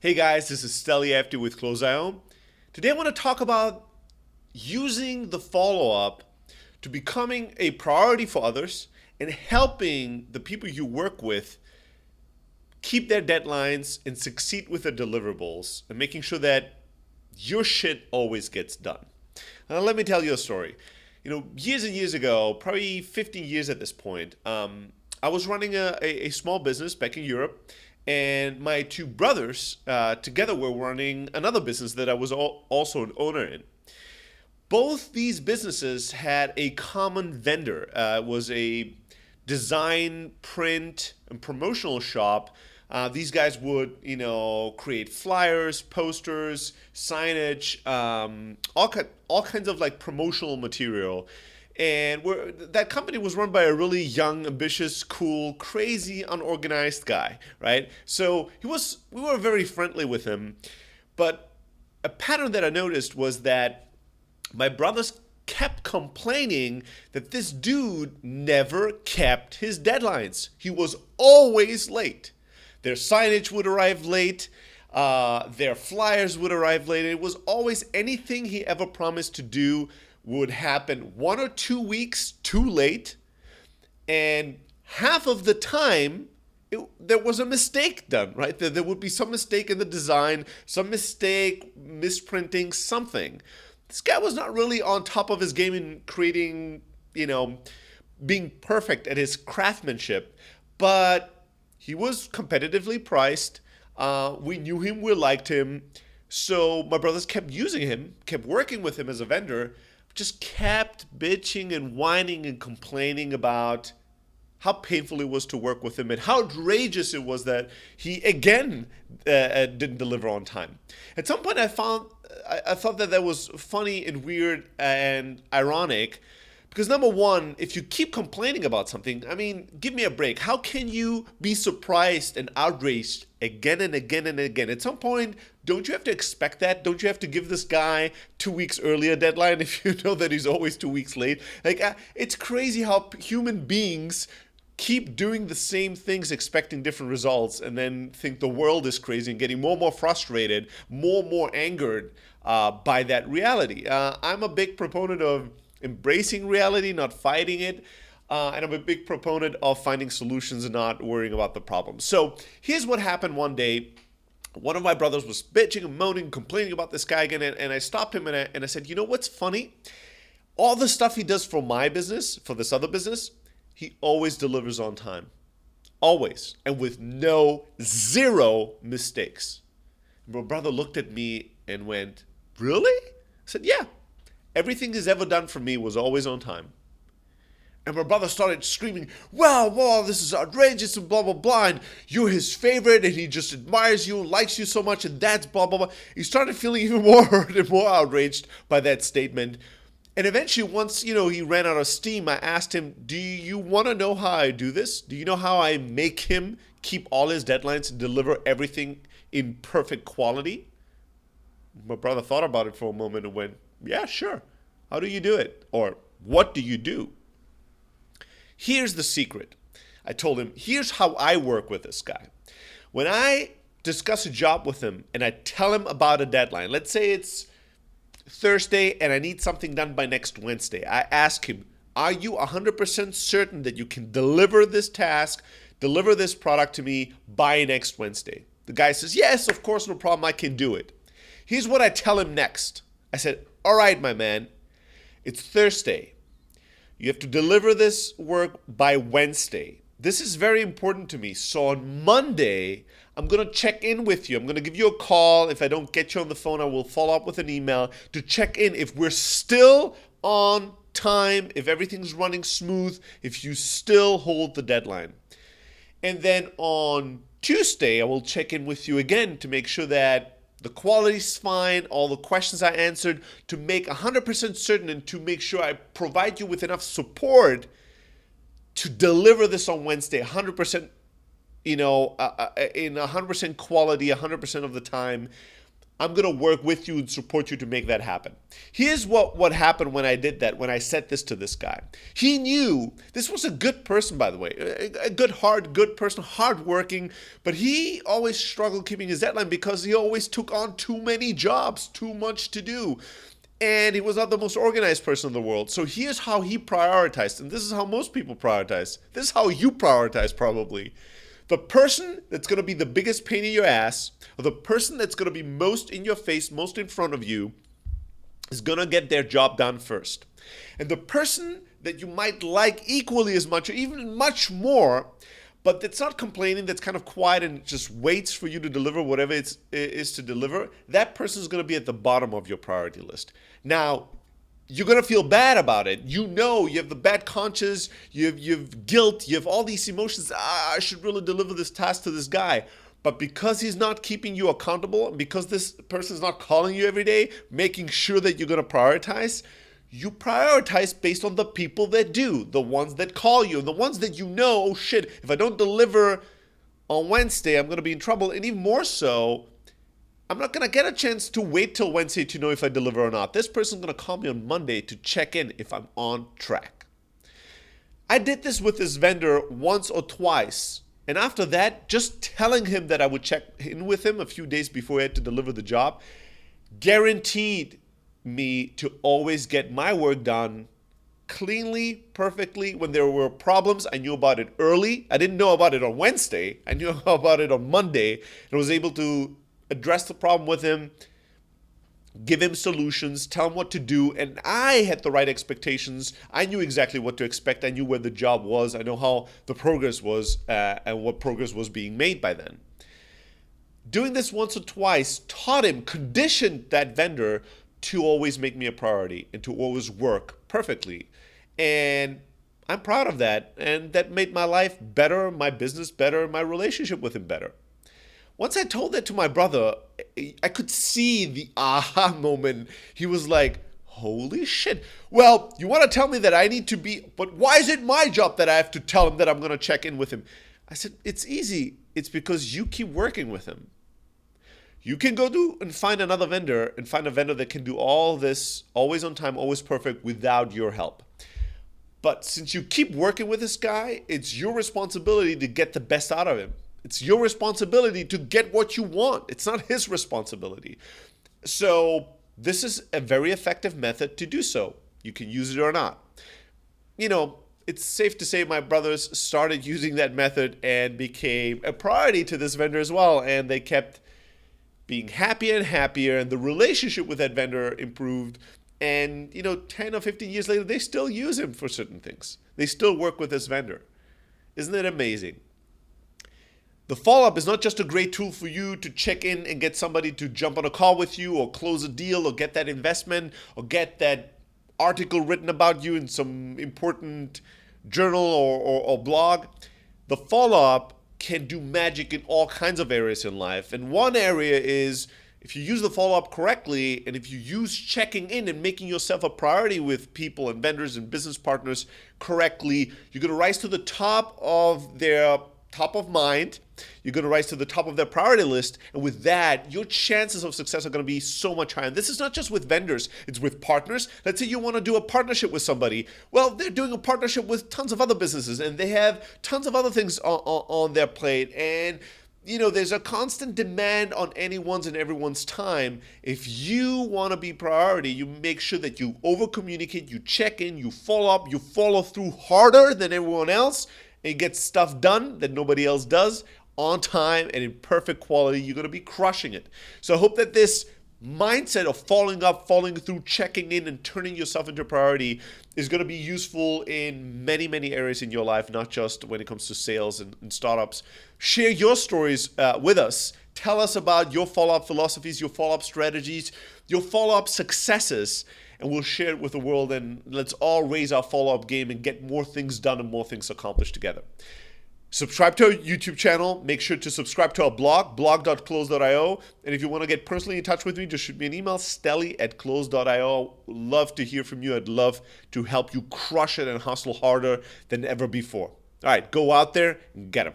Hey guys, this is Steli After with Close.io. Today I want to talk about using the follow up to becoming a priority for others and helping the people you work with keep their deadlines and succeed with their deliverables and making sure that your shit always gets done. Now, let me tell you a story. Years and years ago, probably 15 years at this point, I was running a small business back in Europe, and my two brothers together were running another business that I was also an owner in. Both these businesses had a common vendor. It was a design, print, and promotional shop. These guys would, create flyers, posters, signage, all kinds of like promotional material. And that company was run by a really young, ambitious, cool, crazy, unorganized guy, right? So we were very friendly with him, but a pattern that I noticed was that my brothers kept complaining that this dude never kept his deadlines. He was always late. Their signage would arrive late. Their flyers would arrive late. It was always anything he ever promised to do would happen 1 or 2 weeks too late. And half of the time, there was a mistake done, right? There would be some mistake in the design, some mistake, misprinting, something. This guy was not really on top of his game in creating, being perfect at his craftsmanship, but he was competitively priced. We knew him, we liked him. So my brothers kept using him, kept working with him as a vendor, just kept bitching and whining and complaining about how painful it was to work with him and how outrageous it was that he again didn't deliver on time. At some point, I thought that was funny and weird and ironic because number one, if you keep complaining about something, I mean, give me a break. How can you be surprised and outraged again and again and again? At some point, don't you have to expect that? Don't you have to give this guy 2 weeks earlier deadline if you know that he's always 2 weeks late? Like, it's crazy how human beings keep doing the same things expecting different results and then think the world is crazy and getting more and more frustrated, more and more angered by that reality. I'm a big proponent of embracing reality, not fighting it. And I'm a big proponent of finding solutions and not worrying about the problem. So here's what happened one day. One of my brothers was bitching and moaning, complaining about this guy again. And I stopped him and I said, you know what's funny? All the stuff he does for my business, for this other business, he always delivers on time. Always. And with zero mistakes. My brother looked at me and went, really? I said, yeah. Everything he's ever done for me was always on time. And my brother started screaming, wow, this is outrageous and blah, blah, blah. And you're his favorite and he just admires you, likes you so much and that's blah, blah, blah. He started feeling even more hurt and more outraged by that statement. And eventually, once, he ran out of steam, I asked him, do you want to know how I do this? Do you know how I make him keep all his deadlines and deliver everything in perfect quality? My brother thought about it for a moment and went, yeah, sure. How do you do it? Or what do you do? Here's the secret. I told him, here's how I work with this guy. When I discuss a job with him and I tell him about a deadline, let's say it's Thursday and I need something done by next Wednesday. I ask him, are you 100% certain that you can deliver this task, deliver this product to me by next Wednesday? The guy says, yes, of course, no problem, I can do it. Here's what I tell him next. I said, all right, my man, it's Thursday. You have to deliver this work by Wednesday. This is very important to me. So on Monday, I'm going to check in with you. I'm going to give you a call. If I don't get you on the phone, I will follow up with an email to check in if we're still on time, if everything's running smooth, if you still hold the deadline. And then on Tuesday, I will check in with you again to make sure that the quality's fine, all the questions I answered, to make 100% certain and to make sure I provide you with enough support to deliver this on Wednesday 100%, in 100% quality, 100% of the time, I'm going to work with you and support you to make that happen. Here's what happened when I did that, when I said this to this guy. He knew this was a good person, by the way, a good person, hardworking, but he always struggled keeping his deadline because he always took on too many jobs, too much to do. And he was not the most organized person in the world. So here's how he prioritized. And this is how most people prioritize. This is how you prioritize, probably. The person that's going to be the biggest pain in your ass, or the person that's going to be most in your face, most in front of you, is going to get their job done first. And the person that you might like equally as much, or even much more, but that's not complaining, that's kind of quiet and just waits for you to deliver whatever it is to deliver, that person is going to be at the bottom of your priority list. Now, you're going to feel bad about it. You know, you have the bad conscience, you have guilt, you have all these emotions. I should really deliver this task to this guy. But because he's not keeping you accountable, and because this person is not calling you every day, making sure that you're going to prioritize, you prioritize based on the people that do, the ones that call you, and the ones that you know, oh shit, if I don't deliver on Wednesday, I'm going to be in trouble. And even more so, I'm not going to get a chance to wait till Wednesday to know if I deliver or not. This person's going to call me on Monday to check in if I'm on track. I did this with this vendor once or twice. And after that, just telling him that I would check in with him a few days before I had to deliver the job guaranteed me to always get my work done cleanly, perfectly. When there were problems, I knew about it early. I didn't know about it on Wednesday. I knew about it on Monday and was able to address the problem with him, give him solutions, tell him what to do. And I had the right expectations. I knew exactly what to expect. I knew where the job was. I know how the progress was and what progress was being made by then. Doing this once or twice taught him, conditioned that vendor to always make me a priority and to always work perfectly. And I'm proud of that. And that made my life better, my business better, my relationship with him better. Once I told that to my brother, I could see the aha moment. He was like, holy shit. Well, you want to tell me that I need to be, but why is it my job that I have to tell him that I'm going to check in with him? I said, it's easy. It's because you keep working with him. You can go do and find another vendor and find a vendor that can do all this, always on time, always perfect, without your help. But since you keep working with this guy, it's your responsibility to get the best out of him. It's your responsibility to get what you want. It's not his responsibility. So this is a very effective method to do so. You can use it or not. You know, it's safe to say my brothers started using that method and became a priority to this vendor as well. And they kept being happier and happier, and the relationship with that vendor improved. And, 10 or 15 years later, they still use him for certain things. They still work with this vendor. Isn't it amazing? The follow-up is not just a great tool for you to check in and get somebody to jump on a call with you or close a deal or get that investment or get that article written about you in some important journal or blog. The follow-up can do magic in all kinds of areas in life. And one area is if you use the follow-up correctly, and if you use checking in and making yourself a priority with people and vendors and business partners correctly, you're going to rise to the top of their top of mind. You're going to rise to the top of their priority list. And with that, your chances of success are going to be so much higher. And this is not just with vendors, it's with partners. Let's say you want to do a partnership with somebody. Well, they're doing a partnership with tons of other businesses and they have tons of other things on their plate. And there's a constant demand on anyone's and everyone's time. If you want to be priority, you make sure that you over-communicate, you check in, you follow up, you follow through harder than everyone else, and get stuff done that nobody else does on time and in perfect quality. You're going to be crushing it. So I hope that this mindset of following up, following through, checking in, and turning yourself into a priority is going to be useful in many, many areas in your life, not just when it comes to sales and startups. Share your stories with us. Tell us about your follow-up philosophies, your follow-up strategies, your follow-up successes, and we'll share it with the world, and let's all raise our follow-up game and get more things done and more things accomplished together. Subscribe to our YouTube channel. Make sure to subscribe to our blog, blog.close.io. And if you want to get personally in touch with me, just shoot me an email, stelly@close.io. Love to hear from you. I'd love to help you crush it and hustle harder than ever before. All right, go out there and get them.